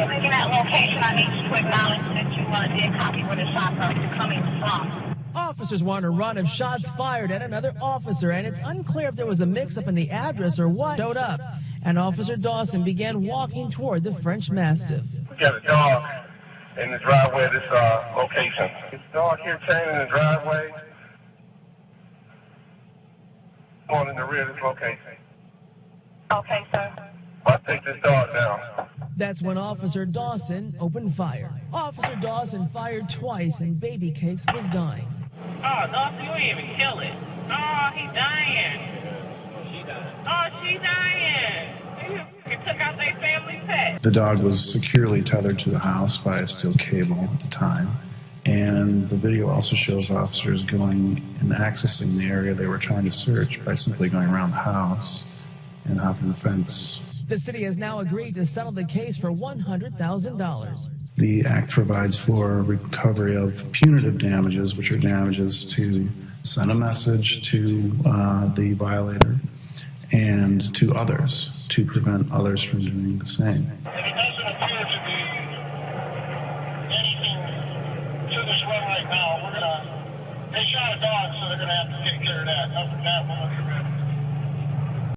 looking at location, I need you to acknowledge that you did copy where the shots are coming from. Officers want to run of shots fired at another officer, and it's unclear if there was a mix-up in the address or what showed up. And Officer Dawson began walking toward the French Mastiff. We got a dog in the driveway of this location. This dog here chained in the driveway, going in the rear of this location. Okay, sir. I'll take this dog down. That's when Officer Dawson opened fire. Officer Dawson fired twice, and Baby Cakes was dying. Oh, Dawson, you ain't even kill it. Oh, he dying. Oh, she dying. You took out their family pet. The dog was securely tethered to the house by a steel cable at the time. And the video also shows officers going and accessing the area they were trying to search by simply going around the house and hopping the fence. The city has now agreed to settle the case for $100,000. The act provides for recovery of punitive damages, which are damages to send a message to the violator and to others to prevent others from doing the same. If it doesn't appear to be anything to this one right now, they shot a dog, so they're going to have to take care of that. Other than that, we'll look at it.